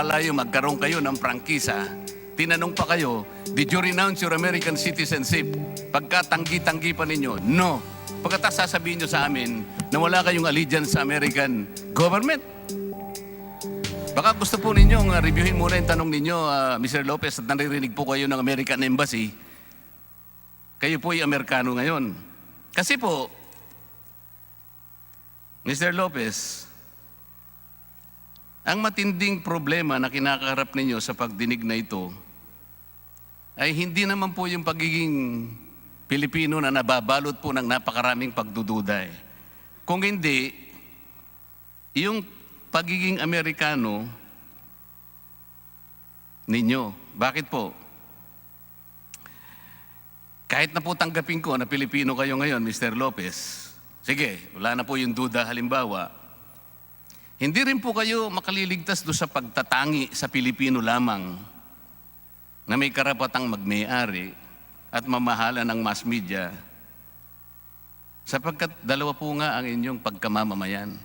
lumalayo, magkaroon kayo ng prangkisa, tinanong pa kayo, did you renounce your American citizenship? Pagka tanggi-tanggi pa ninyo, no. Pagkatapos sasabihin nyo sa amin na wala kayong allegiance sa American government. Baka gusto po ninyong reviewin muna yung tanong ninyo, Mr. Lopez, at naririnig po kayo ng American Embassy. Kayo po ay Amerikano ngayon. Kasi po, Mr. Lopez, ang matinding problema na kinakaharap ninyo sa pagdinig na ito ay hindi naman po yung pagiging Pilipino na nababalot po ng napakaraming pagdududa. Kung hindi, yung pagiging Amerikano ninyo. Bakit po? Kahit na po tanggapin ko na Pilipino kayo ngayon, Mr. Lopez, sige, wala na po yung duda halimbawa, hindi rin po kayo makaliligtas do sa pagtatangi sa Pilipino lamang na may karapatang magmay-ari at mamahala ng mass media sapagkat dalawa po nga ang inyong pagkamamamayan.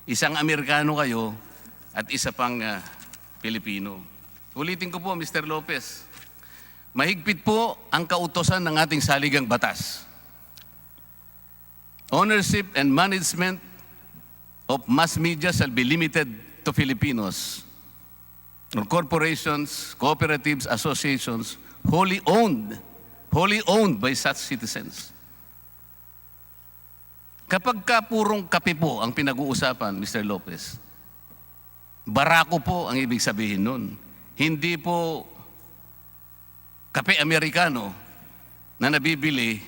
Isang Amerikano kayo at isa pang Pilipino. Ulitin ko po, Mr. Lopez, mahigpit po ang kautosan ng ating saligang batas. Ownership and management of mass media shall be limited to Filipinos or corporations, cooperatives, associations wholly owned by such citizens. Kapag ka purong kape po ang pinag-uusapan, Mr. Lopez, barako po ang ibig sabihin nun. Hindi po kape Amerikano na nabibili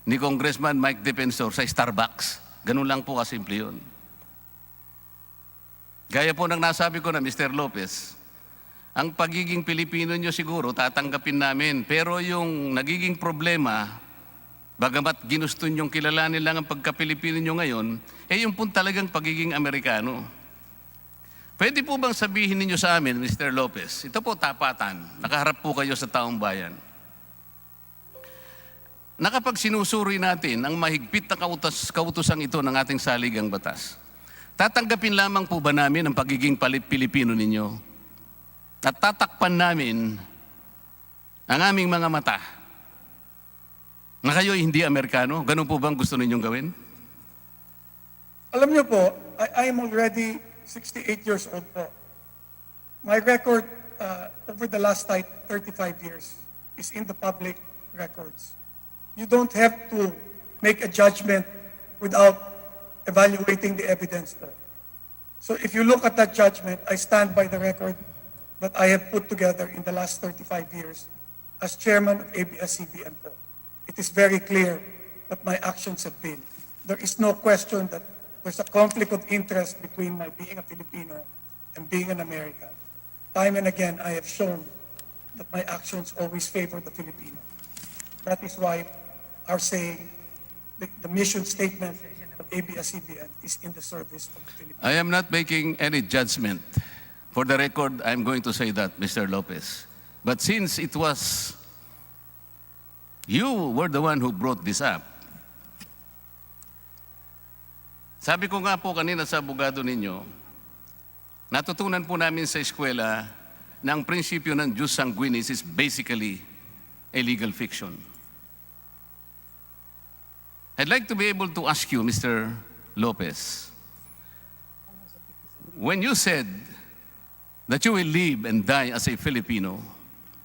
ni Congressman Mike Defensor sa Starbucks. Ganun lang po kasimple yun. Gaya po ng nasabi ko na, Mr. Lopez, ang pagiging Pilipino nyo siguro tatanggapin namin, pero yung nagiging problema, bagamat ginusto nyong kilalanin lang ang pagka-Pilipino nyo ngayon, yung po talagang pagiging Amerikano. Pwede po bang sabihin ninyo sa amin, Mr. Lopez, ito po tapatan, nakaharap po kayo sa taong bayan, na kapag sinusuri natin ang mahigpit na kautosang ito ng ating saligang batas, tatanggapin lamang po ba namin ang pagiging Pilipino ninyo? At tatakpan namin ang aming mga mata na kayo hindi Amerikano? Ganun po bang gusto ninyong gawin? Alam niyo po, I am already 68 years old po. My record over the last 35 years is in the public records. You don't have to make a judgment without evaluating the evidence po. So if you look at that judgment, I stand by the record that I have put together in the last 35 years as chairman of ABS-CBN po. It is very clear that my actions have been. There is no question that there's a conflict of interest between my being a Filipino and being an American. Time and again, I have shown that my actions always favor the Filipino. That is why our saying, the mission statement of ABS-CBN is in the service of the Philippines. I am not making any judgment. For the record, I'm going to say that, Mr. Lopez. But since it was you were the one who brought this up, sabi ko nga po kanina sa abogado ninyo, natutunan po namin sa eskwela na ang prinsipyo ng jus sanguinis is basically a legal fiction. I'd like to be able to ask you, Mr. Lopez, when you said that you will live and die as a Filipino,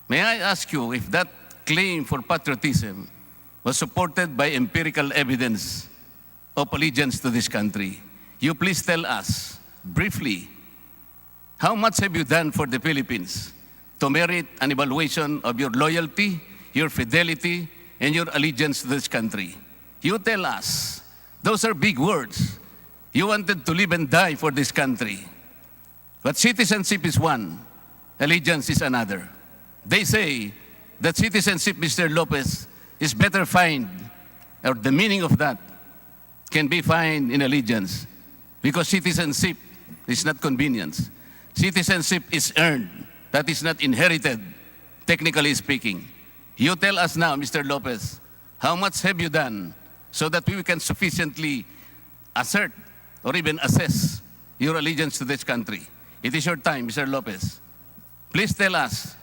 may I ask you if that claim for patriotism was supported by empirical evidence of allegiance to this country? You please tell us, briefly, how much have you done for the Philippines to merit an evaluation of your loyalty, your fidelity, and your allegiance to this country? You tell us. Those are big words. You wanted to live and die for this country. But citizenship is one, allegiance is another. They say that citizenship, Mr. Lopez, is better found, or the meaning of that can be found in allegiance. Because citizenship is not convenience. Citizenship is earned, that is not inherited, technically speaking. You tell us now, Mr. Lopez, how much have you done so that we can sufficiently assert or even assess your allegiance to this country? It is your time, Mr. Lopez. Please tell us.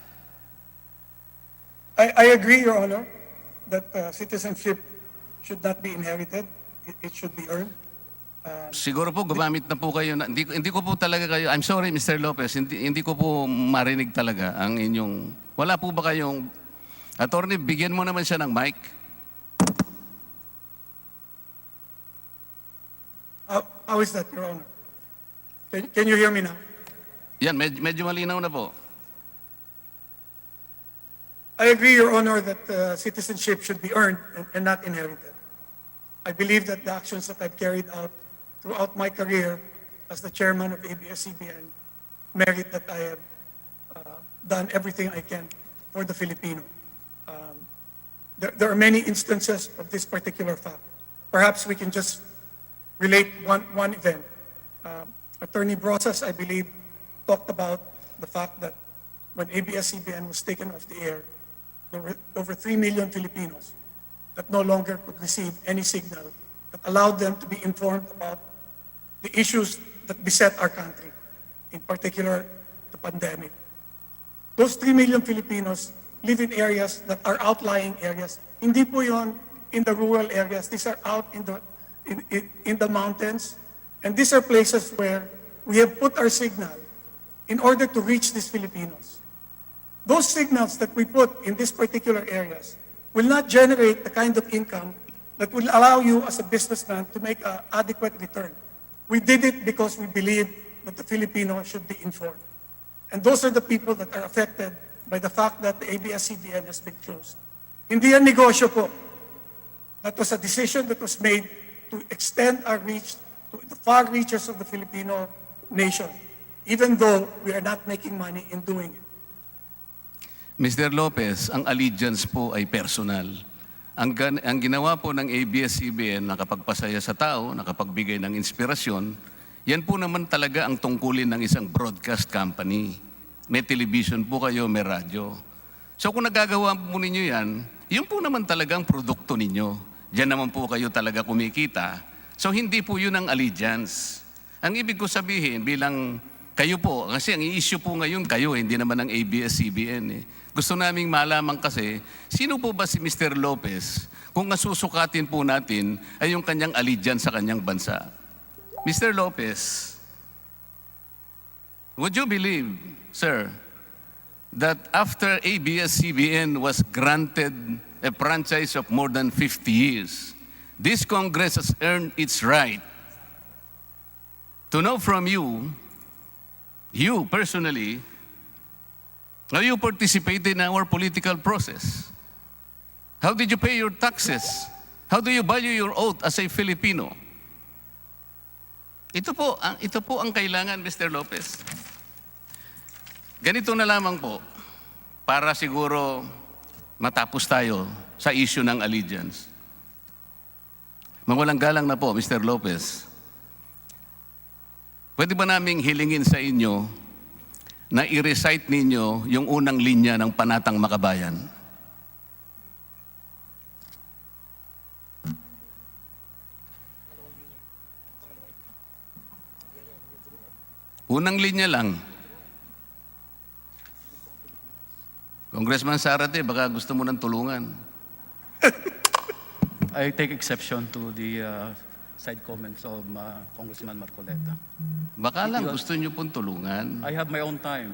I agree, Your Honor, that citizenship should not be inherited. It should be earned. Siguro po gumamit na po kayo. Hindi ko po talaga kayo, I'm sorry Mr. Lopez, hindi ko po marinig talaga ang inyong, wala po ba kayong, attorney, bigyan mo naman siya ng mic. How is that, Your Honor? Can you hear me now? Yan, medyo malinaw na po. I agree, Your Honor, that citizenship should be earned and not inherited. I believe that the actions that I've carried out throughout my career as the chairman of ABS-CBN merit that I have done everything I can for the Filipino. There are many instances of this particular fact. Perhaps we can just relate one event. Attorney Brosas, I believe, talked about the fact that when ABS-CBN was taken off the air, there were over 3 million Filipinos that no longer could receive any signal that allowed them to be informed about the issues that beset our country, in particular the pandemic. Those 3 million Filipinos live in areas that are outlying areas. Hindi po yon in the rural areas. These are out in the mountains. And these are places where we have put our signal in order to reach these Filipinos. Those signals that we put in these particular areas will not generate the kind of income that will allow you as a businessman to make an adequate return. We did it because we believe that the Filipino should be informed. And those are the people that are affected by the fact that the ABS-CBN has been closed. Hindi yan negosyo po. That was a decision that was made to extend our reach to the far reaches of the Filipino nation, even though we are not making money in doing it. Mr. Lopez, ang allegiance po ay personal. Ang ginawa po ng ABS-CBN, nakapagpasaya sa tao, nakapagbigay ng inspirasyon, yan po naman talaga ang tungkulin ng isang broadcast company. May television po kayo, may radyo. So kung nagagawa po ninyo yan, yun po naman talagang produkto ninyo. Diyan naman po kayo talaga kumikita. So hindi po yun ang allegiance. Ang ibig ko sabihin bilang kayo po, kasi ang i-issue po ngayon kayo, hindi naman ang ABS-CBN. Gusto naming malaman kasi, sino po ba si Mr. Lopez kung nasusukatin po natin ay yung kanyang allegiance sa kanyang bansa? Mr. Lopez, would you believe, sir, that after ABS-CBN was granted a franchise of more than 50 years, this Congress has earned its right to know from you personally, how you participated in our political process. How did you pay your taxes? How do you value your oath as a Filipino? Ito po ang kailangan, Mr. Lopez. Ganito na lamang po, para siguro matapos tayo sa issue ng allegiance. Mawalang galang na po, Mr. Lopez. Pwede ba naming hilingin sa inyo na i-recite ninyo yung unang linya ng Panatang Makabayan? Unang linya lang. Congressman Sarate, baka gusto mo ng tulungan. I take exception to the side comments of Congressman Marcoleta. Baka lang gusto nyo pong tulungan. I have my own time.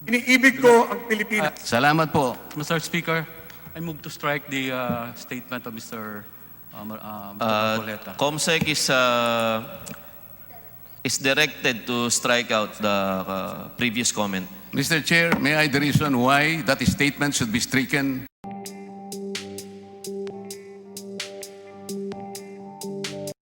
Iniibig ko ang Pilipinas. Salamat po. Mr. Speaker, I move to strike the statement of Mr. Marcoleta. COMSEC is directed to strike out the previous comment. Mr. Chair, may I the reason why that statement should be stricken?